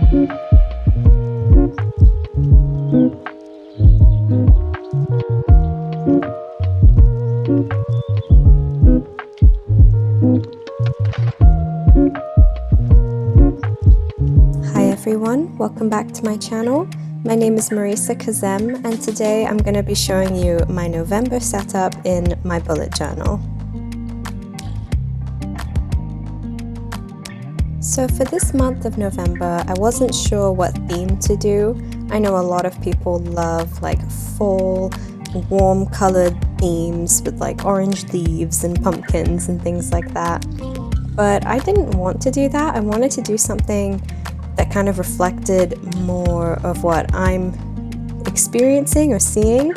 Everyone, welcome back to my channel. My name is Marisa Kazem, and today I'm going to be showing you my November setup in my bullet journal. So for this month of November, I wasn't sure what theme to do. I know a lot of people love like fall, warm colored themes with like orange leaves and pumpkins and things like that. But I didn't want to do that. I wanted to do something that kind of reflected more of what I'm experiencing or seeing.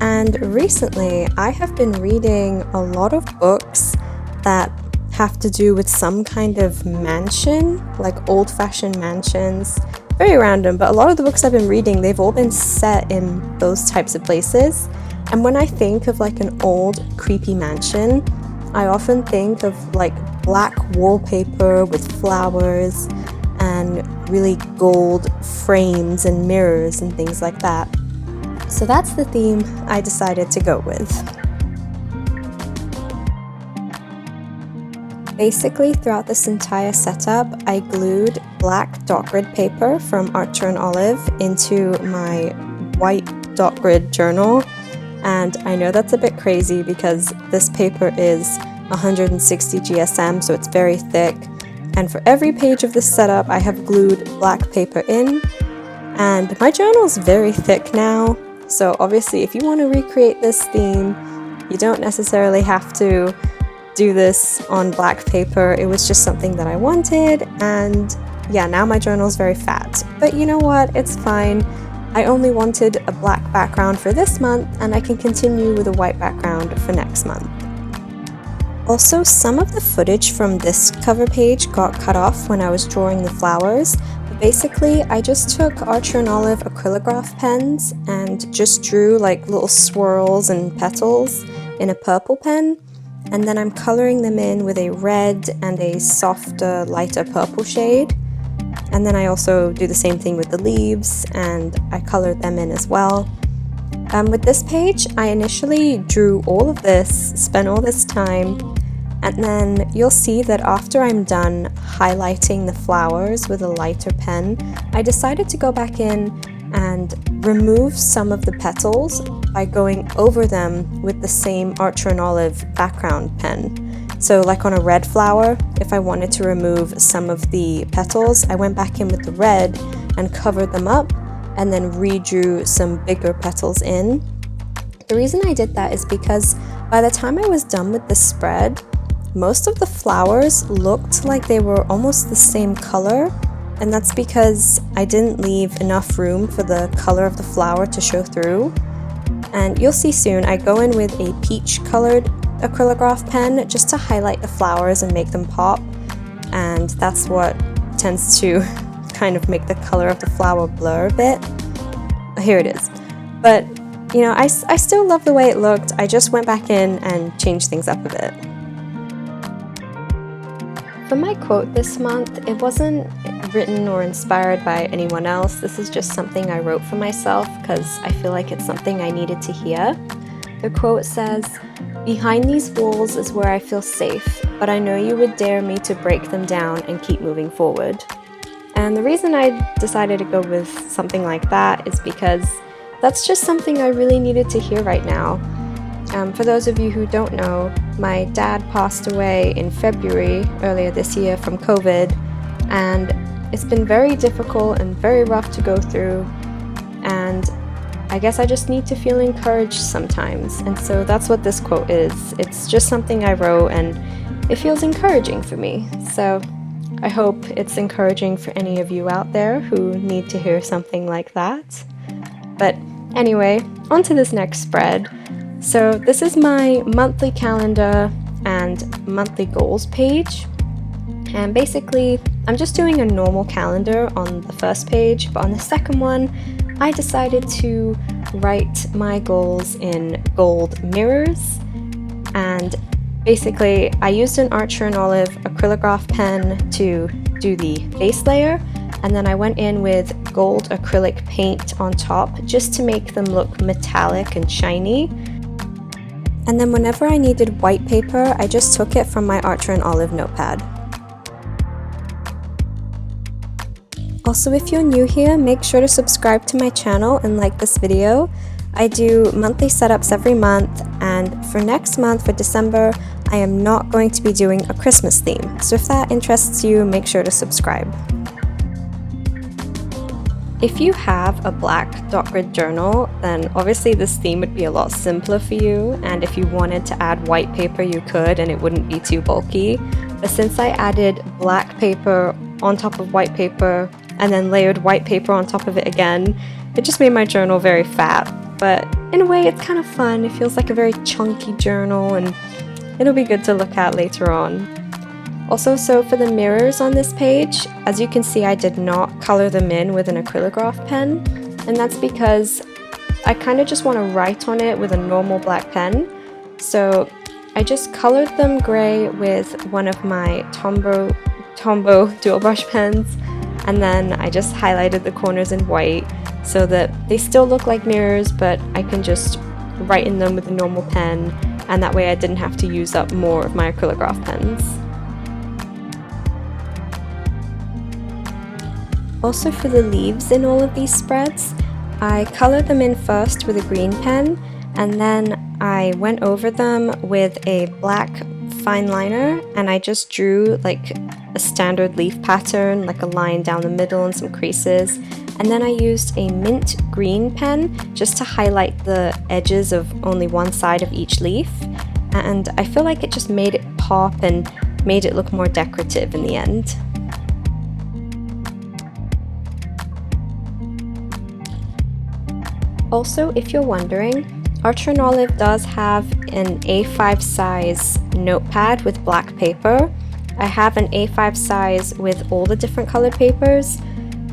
And recently I have been reading a lot of books that have to do with some kind of mansion, like old-fashioned mansions. Very random, but a lot of the books I've been reading, they've all been set in those types of places. And when I think of like an old creepy mansion, I often think of like black wallpaper with flowers and really gold frames and mirrors and things like that. So that's the theme I decided to go with. Basically, throughout this entire setup, I glued black dot grid paper from Archer and Olive into my white dot grid journal. And I know that's a bit crazy because this paper is 160 GSM, so it's very thick. And for every page of this setup, I have glued black paper in. And my journal is very thick now, so obviously if you want to recreate this theme, you don't necessarily have to do this on black paper. It was just something that I wanted, and yeah, now my journal is very fat. But you know what? It's fine. I only wanted a black background for this month, and I can continue with a white background for next month. Also, some of the footage from this cover page got cut off when I was drawing the flowers. But basically, I just took Archer and Olive acrylograph pens and just drew like little swirls and petals in a purple pen. And then I'm coloring them in with a red and a softer, lighter purple shade. And then I also do the same thing with the leaves, and I colored them in as well. With this page, I initially drew all of this, spent all this time, and then you'll see that after I'm done highlighting the flowers with a lighter pen, I decided to go back in and remove some of the petals by going over them with the same Archer and Olive background pen. So like on a red flower, if I wanted to remove some of the petals, I went back in with the red and covered them up and then redrew some bigger petals in. The reason I did that is because by the time I was done with the spread, most of the flowers looked like they were almost the same color, and that's because I didn't leave enough room for the color of the flower to show through. And you'll see soon, I go in with a peach colored acrylograph pen just to highlight the flowers and make them pop, and that's what tends to kind of make the color of the flower blur a bit. Here it is. But you know, I still love the way it looked. I just went back in and changed things up a bit. For my quote this month, it wasn't written or inspired by anyone else. This is just something I wrote for myself because I feel like it's something I needed to hear. The quote says, "Behind these walls is where I feel safe, but I know you would dare me to break them down and keep moving forward." And the reason I decided to go with something like that is because that's just something I really needed to hear right now. For those of you who don't know, my dad passed away in February earlier this year from COVID, and it's been very difficult and very rough to go through, and I guess I just need to feel encouraged sometimes, and so that's what this quote is. It's just something I wrote and it feels encouraging for me, so I hope it's encouraging for any of you out there who need to hear something like that. But anyway, on to this next spread. So this is my monthly calendar and monthly goals page, and basically I'm just doing a normal calendar on the first page, but on the second one I decided to write my goals in gold mirrors. And basically I used an Archer and Olive acrylograph pen to do the base layer, and then I went in with gold acrylic paint on top just to make them look metallic and shiny. And then whenever I needed white paper, I just took it from my Archer and Olive notepad. Also, if you're new here, make sure to subscribe to my channel and like this video. I do monthly setups every month, and for next month, for December, I am not going to be doing a Christmas theme. So if that interests you, make sure to subscribe. If you have a black dot grid journal, then obviously this theme would be a lot simpler for you, and if you wanted to add white paper you could and it wouldn't be too bulky. But since I added black paper on top of white paper and then layered white paper on top of it again, it just made my journal very fat. But in a way it's kind of fun, it feels like a very chunky journal and it'll be good to look at later on. Also, so for the mirrors on this page, as you can see, I did not color them in with an acrylograph pen, and that's because I kind of just want to write on it with a normal black pen. So I just colored them gray with one of my Tombow dual brush pens, and then I just highlighted the corners in white so that they still look like mirrors, but I can just write in them with a normal pen, and that way I didn't have to use up more of my acrylograph pens. Also, for the leaves in all of these spreads, I colored them in first with a green pen, and then I went over them with a black fine liner, and I just drew like a standard leaf pattern, like a line down the middle and some creases. And then I used a mint green pen just to highlight the edges of only one side of each leaf, and I feel like it just made it pop and made it look more decorative in the end. Also, if you're wondering, Archer and Olive does have an A5 size notepad with black paper. I have an A5 size with all the different colored papers,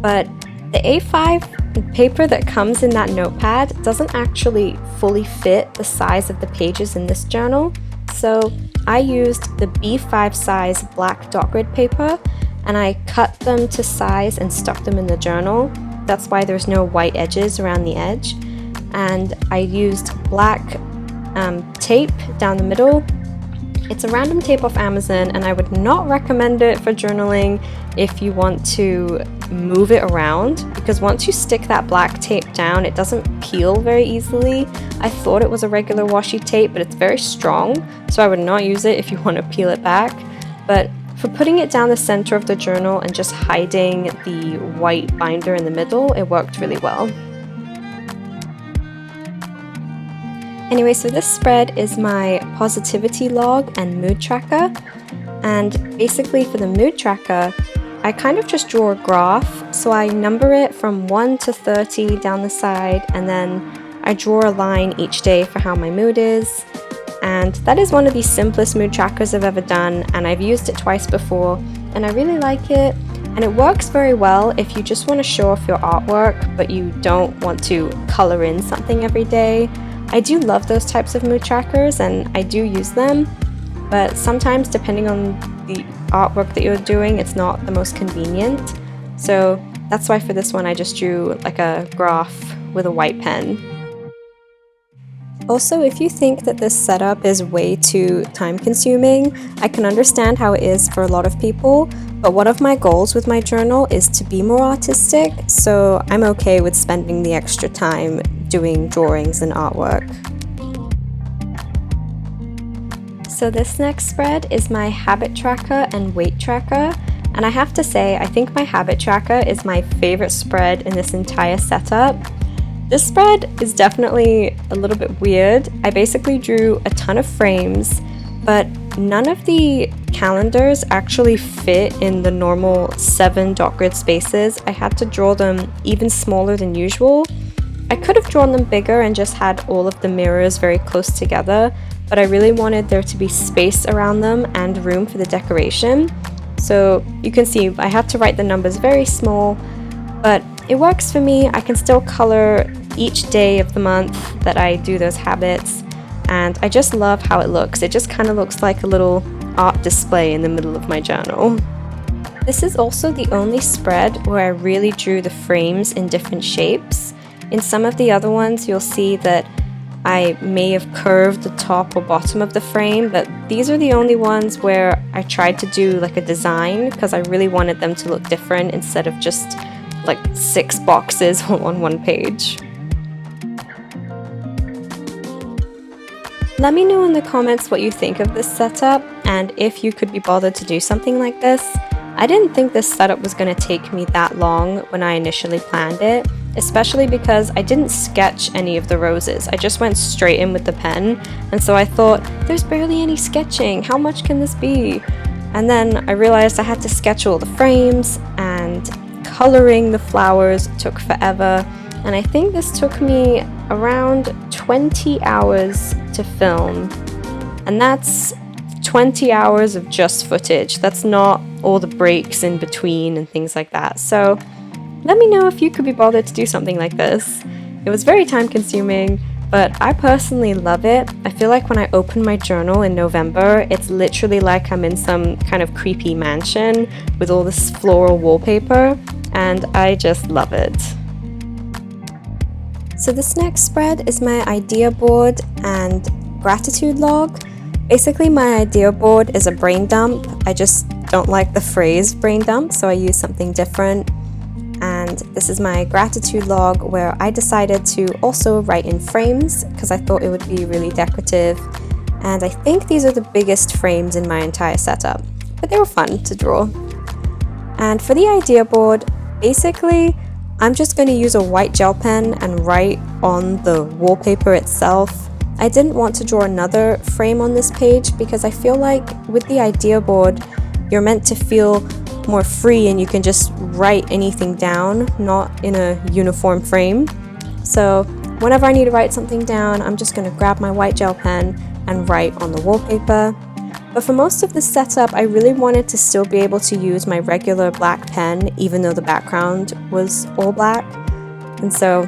but the A5 paper that comes in that notepad doesn't actually fully fit the size of the pages in this journal. So I used the B5 size black dot grid paper, and I cut them to size and stuck them in the journal. That's why there's no white edges around the edge. And I used black tape down the middle. It's a random tape off Amazon, and I would not recommend it for journaling if you want to move it around, because once you stick that black tape down, it doesn't peel very easily. I thought it was a regular washi tape, but it's very strong, so I would not use it if you want to peel it back. But for putting it down the center of the journal and just hiding the white binder in the middle, it worked really well. Anyway, so this spread is my positivity log and mood tracker, and basically for the mood tracker, I kind of just draw a graph. So I number it from 1 to 30 down the side, and then I draw a line each day for how my mood is. And that is one of the simplest mood trackers I've ever done, and I've used it twice before, and I really like it. And it works very well if you just want to show off your artwork, but you don't want to color in something every day. I do love those types of mood trackers, and I do use them, but sometimes depending on the artwork that you're doing, it's not the most convenient. So that's why for this one I just drew like a graph with a white pen. Also, if you think that this setup is way too time consuming, I can understand how it is for a lot of people, but one of my goals with my journal is to be more artistic, so I'm okay with spending the extra time doing drawings and artwork. So this next spread is my habit tracker and weight tracker, and I have to say, I think my habit tracker is my favorite spread in this entire setup. This spread is definitely a little bit weird. I basically drew a ton of frames, but none of the calendars actually fit in the normal 7 dot grid spaces. I had to draw them even smaller than usual. I could have drawn them bigger and just had all of the mirrors very close together, but I really wanted there to be space around them and room for the decoration. So you can see I had to write the numbers very small, but it works for me. I can still color each day of the month that I do those habits, and I just love how it looks. It just kind of looks like a little art display in the middle of my journal. This is also the only spread where I really drew the frames in different shapes. In some of the other ones, you'll see that I may have curved the top or bottom of the frame, but these are the only ones where I tried to do like a design because I really wanted them to look different instead of just like 6 boxes on one page. Let me know in the comments what you think of this setup and if you could be bothered to do something like this. I didn't think this setup was going to take me that long when I initially planned it, especially because I didn't sketch any of the roses. I just went straight in with the pen, and so I thought, there's barely any sketching, how much can this be? And then I realized I had to sketch all the frames, and coloring the flowers took forever, and I think this took me around 20 hours to film, and that's 20 hours of just footage. That's not all the breaks in between and things like that. So let me know if you could be bothered to do something like this. It was very time consuming, but I personally love it. I feel like when I open my journal in November, it's literally like I'm in some kind of creepy mansion with all this floral wallpaper, and I just love it. So this next spread is my idea board and gratitude log. Basically, my idea board is a brain dump. I just don't like the phrase brain dump, so I use something different. And this is my gratitude log where I decided to also write in frames because I thought it would be really decorative. And I think these are the biggest frames in my entire setup, but they were fun to draw. And for the idea board, basically, I'm just going to use a white gel pen and write on the wallpaper itself. I didn't want to draw another frame on this page because I feel like with the idea board, you're meant to feel more free and you can just write anything down, not in a uniform frame. So whenever I need to write something down, I'm just going to grab my white gel pen and write on the wallpaper. But for most of this setup, I really wanted to still be able to use my regular black pen, even though the background was all black. And so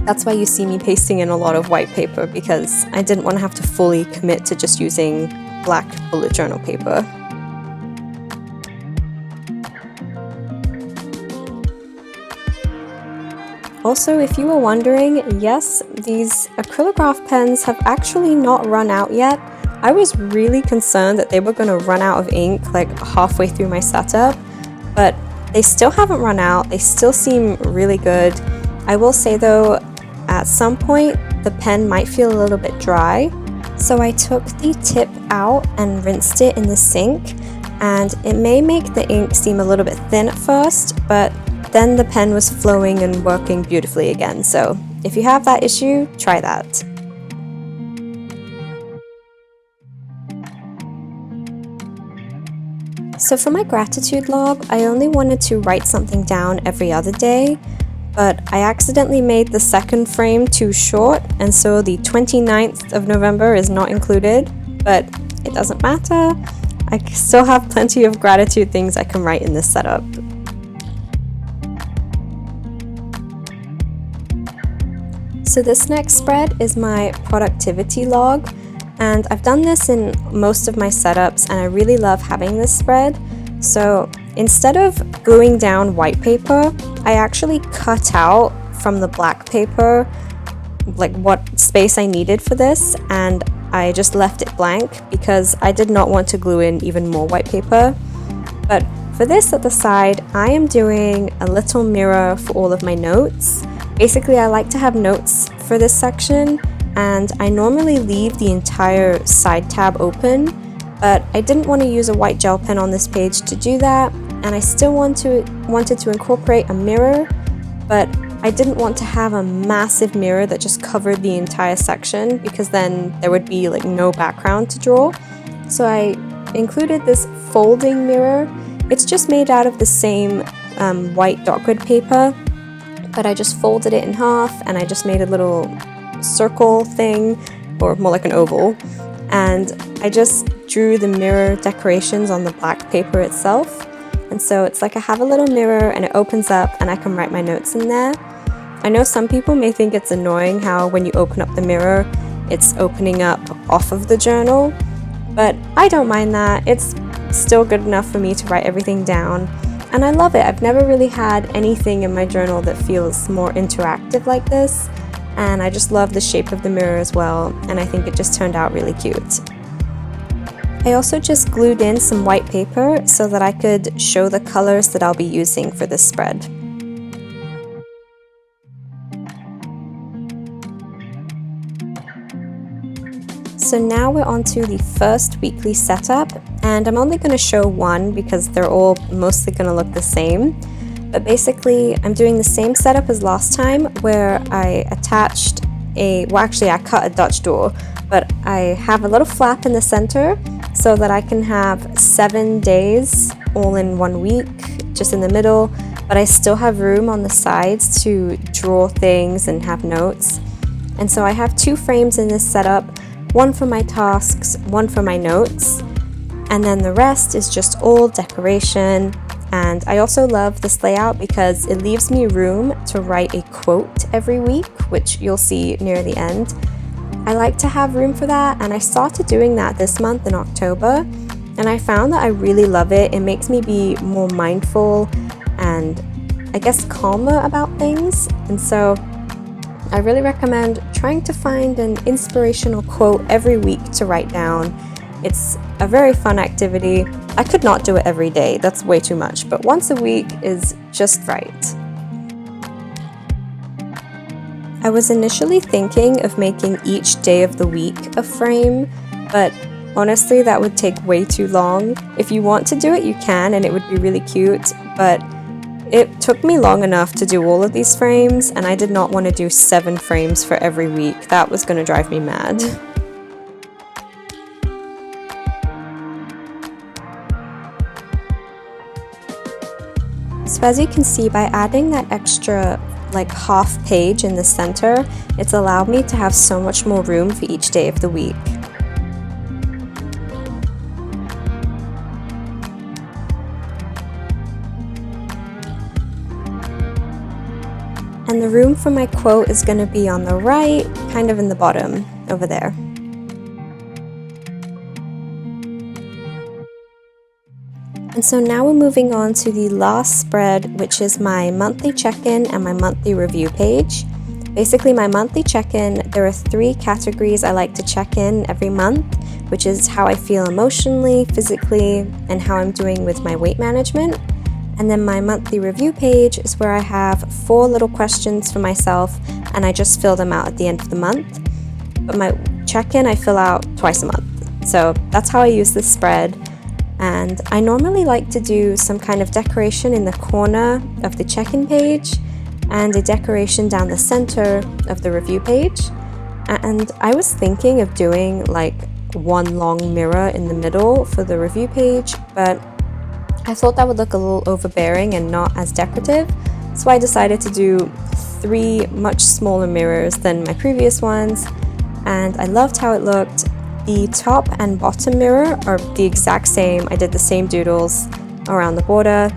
that's why you see me pasting in a lot of white paper, because I didn't want to have to fully commit to just using black bullet journal paper. Also, if you were wondering, yes, these acrylograph pens have actually not run out yet. I was really concerned that they were going to run out of ink like halfway through my setup, but they still haven't run out. They still seem really good. I will say though, at some point the pen might feel a little bit dry, so I took the tip out and rinsed it in the sink, and it may make the ink seem a little bit thin at first, but then the pen was flowing and working beautifully again. So if you have that issue, try that. So for my gratitude log, I only wanted to write something down every other day, but I accidentally made the second frame too short, and so the 29th of November is not included, but it doesn't matter. I still have plenty of gratitude things I can write in this setup. So this next spread is my productivity log, and I've done this in most of my setups, and I really love having this spread. So instead of gluing down white paper, I actually cut out from the black paper like what space I needed for this, and I just left it blank because I did not want to glue in even more white paper. But for this at the side, I am doing a little mirror for all of my notes. Basically, I like to have notes for this section, and I normally leave the entire side tab open, but I didn't want to use a white gel pen on this page to do that, and I still wanted to incorporate a mirror, but I didn't want to have a massive mirror that just covered the entire section, because then there would be like no background to draw. So I included this folding mirror. It's just made out of the same white dot grid paper, but I just folded it in half and I just made a little circle thing, or more like an oval, and I just drew the mirror decorations on the black paper itself. And so it's like I have a little mirror and it opens up and I can write my notes in there. I know some people may think it's annoying how when you open up the mirror, it's opening up off of the journal, but I don't mind that. It's still good enough for me to write everything down. And I love it. I've never really had anything in my journal that feels more interactive like this. And I just love the shape of the mirror as well, and I think it just turned out really cute. I also just glued in some white paper so that I could show the colors that I'll be using for this spread. So now we're on to the first weekly setup, and I'm only going to show one because they're all mostly going to look the same. But basically, I'm doing the same setup as last time where I attached I cut a Dutch door, but I have a little flap in the center so that I can have 7 days all in 1 week, just in the middle, but I still have room on the sides to draw things and have notes. And so I have 2 frames in this setup, one for my tasks, one for my notes, and then the rest is just all decoration. And I also love this layout because it leaves me room to write a quote every week, which you'll see near the end. I like to have room for that, and I started doing that this month in October, and I found that I really love it. It makes me be more mindful and I guess calmer about things, and so I really recommend trying to find an inspirational quote every week to write down. It's a very fun activity. I could not do it every day, that's way too much, but once a week is just right. I was initially thinking of making each day of the week a frame, but honestly that would take way too long. If you want to do it, you can, and it would be really cute, but it took me long enough to do all of these frames, and I did not want to do 7 frames for every week. That was going to drive me mad. So as you can see, by adding that extra half page in the center, it's allowed me to have so much more room for each day of the week. And the room for my quote is going to be on the right, kind of in the bottom, over there. And so now we're moving on to the last spread, which is my monthly check-in and my monthly review page. Basically, my monthly check-in, there are 3 categories I like to check in every month, which is how I feel emotionally, physically, and how I'm doing with my weight management. And then my monthly review page is where I have 4 little questions for myself, and I just fill them out at the end of the month. But my check-in I fill out twice a month. So that's how I use this spread. And I normally like to do some kind of decoration in the corner of the check-in page and a decoration down the center of the review page. And I was thinking of doing one long mirror in the middle for the review page, but I thought that would look a little overbearing and not as decorative. So I decided to do 3 much smaller mirrors than my previous ones, and I loved how it looked. The top and bottom mirror are the exact same. I did the same doodles around the border,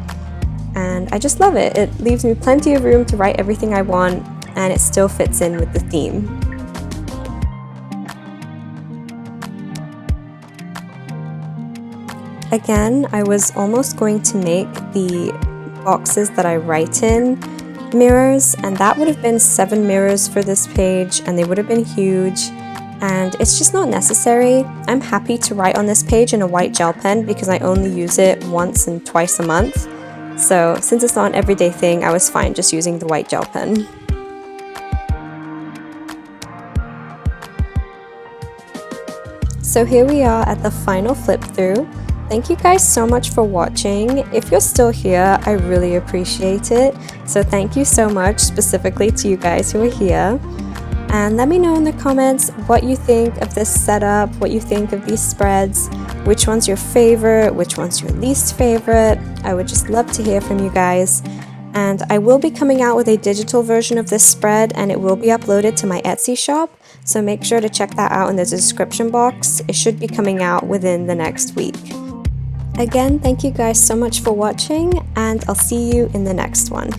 and I just love it. It leaves me plenty of room to write everything I want, and it still fits in with the theme. Again, I was almost going to make the boxes that I write in mirrors, and that would have been 7 mirrors for this page, and they would have been huge. And it's just not necessary. I'm happy to write on this page in a white gel pen because I only use it once and twice a month. So since it's not an everyday thing, I was fine just using the white gel pen. So here we are at the final flip through. Thank you guys so much for watching. If you're still here, I really appreciate it. So thank you so much, specifically to you guys who are here. And let me know in the comments what you think of this setup, what you think of these spreads, which one's your favorite, which one's your least favorite. I would just love to hear from you guys. And I will be coming out with a digital version of this spread, and it will be uploaded to my Etsy shop. So make sure to check that out in the description box. It should be coming out within the next week. Again, thank you guys so much for watching, and I'll see you in the next one.